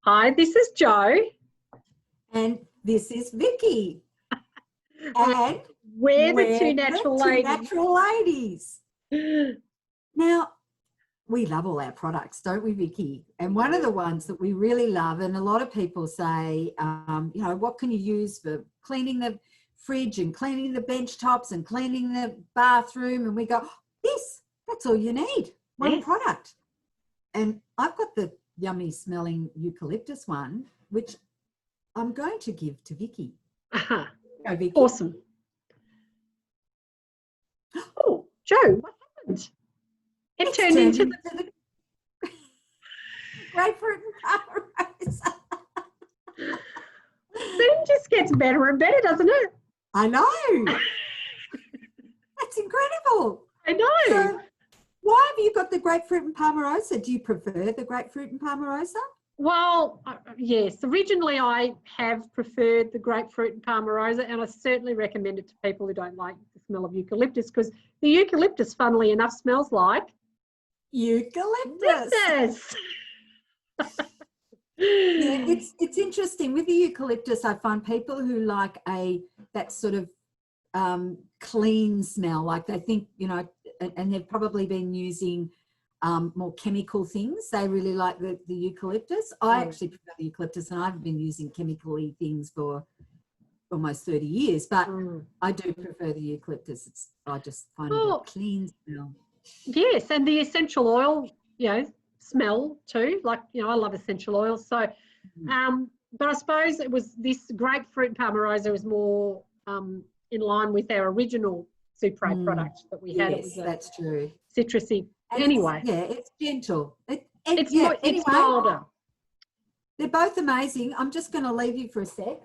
Hi, this is Jo. And this is Vicky. And we're the two natural ladies. Natural ladies. Now, we love all our products, don't we, Vicky? And one of the ones that we really love, and a lot of people say, you know, what can you use for cleaning the fridge and cleaning the bench tops and cleaning the bathroom? And we go, that's all you need, one product. And I've got the yummy smelling eucalyptus one, which I'm going to give to Vicky. Go, Vicky. Awesome. Oh, Jo, what happened? It turned into the grapefruit and Palmarosa. It just gets better and better, doesn't it? I know. That's incredible. I know. So, why have you got the grapefruit and Palmarosa? Do you prefer the grapefruit and Palmarosa? Well, yes. Originally, I have preferred the grapefruit and Palmarosa, and I certainly recommend it to people who don't like the smell of eucalyptus, because the eucalyptus, funnily enough, smells like eucalyptus. Yeah, it's interesting with the eucalyptus. I find people who like that sort of clean smell, like they think, you know, and they've probably been using more chemical things. They really like the eucalyptus. I actually prefer the eucalyptus, and I've been using chemical-y things for almost 30 years, but I do prefer the eucalyptus. I just find it a clean smell. Yes, and the essential oil, you know, smell too. Like, you know, I love essential oils. So, but I suppose it was this grapefruit and Palmarosa was more in line with our original Supre product that we had. Yes, that's true. Citrusy. And anyway, it's gentle. It's milder. They're both amazing. I'm just going to leave you for a sec.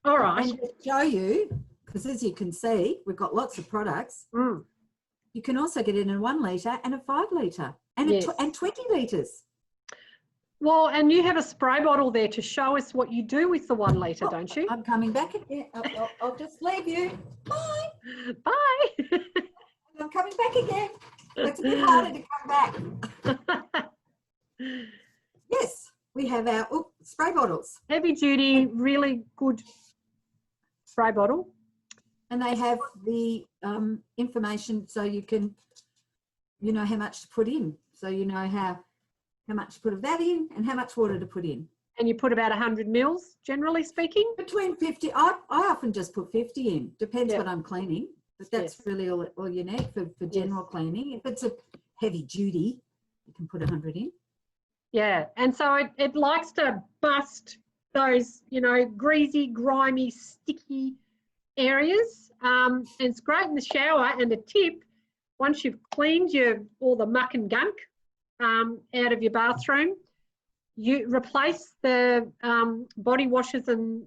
All right. And just show you, because as you can see, we've got lots of products. You can also get it in a 1 litre and a 5 litre and, and 20 litres. Well, and you have a spray bottle there to show us what you do with the 1 litre, don't you? I'm coming back again. I'll just leave you. Bye. Bye. I'm coming back again. It's a bit harder to come back. Yes, we have our spray bottles. Heavy duty, really good spray bottle. And they have the information, so you can, you know, how much to put in. So you know how much to put of that in and how much water to put in. And you put about 100 mils, generally speaking? Between 50. I often just put 50 in. Depends what I'm cleaning. But that's really all you need for general cleaning. If it's a heavy duty, you can put 100 in. Yeah, and so it likes to bust those, you know, greasy, grimy, sticky areas. And it's great in the shower. And a tip, once you've cleaned all the muck and gunk out of your bathroom, you replace the body washes and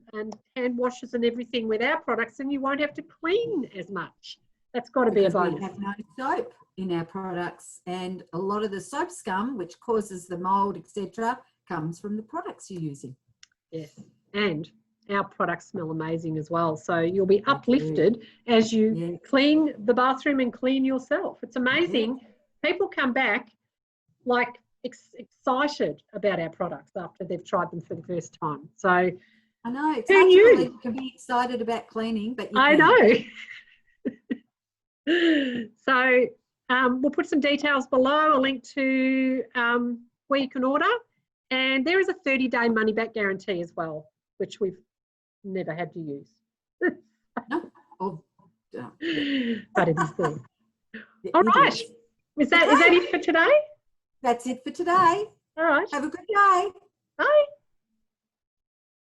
hand washes and everything with our products, and you won't have to clean as much. That's got to be a bonus. We have no soap in our products, and a lot of the soap scum, which causes the mould, etc., comes from the products you're using. Yes, and our products smell amazing as well. So you'll be uplifted as you clean the bathroom and clean yourself. It's amazing. People come back like excited about our products after they've tried them for the first time. So I know it's who hard knew? to believe you can be excited about cleaning, but I know. So we'll put some details below, a link to where you can order, and there is a 30-day money-back guarantee as well, which we've never had to use. But it is there. All right. Is that it for today? That's it for today. All right. Have a good day. Bye.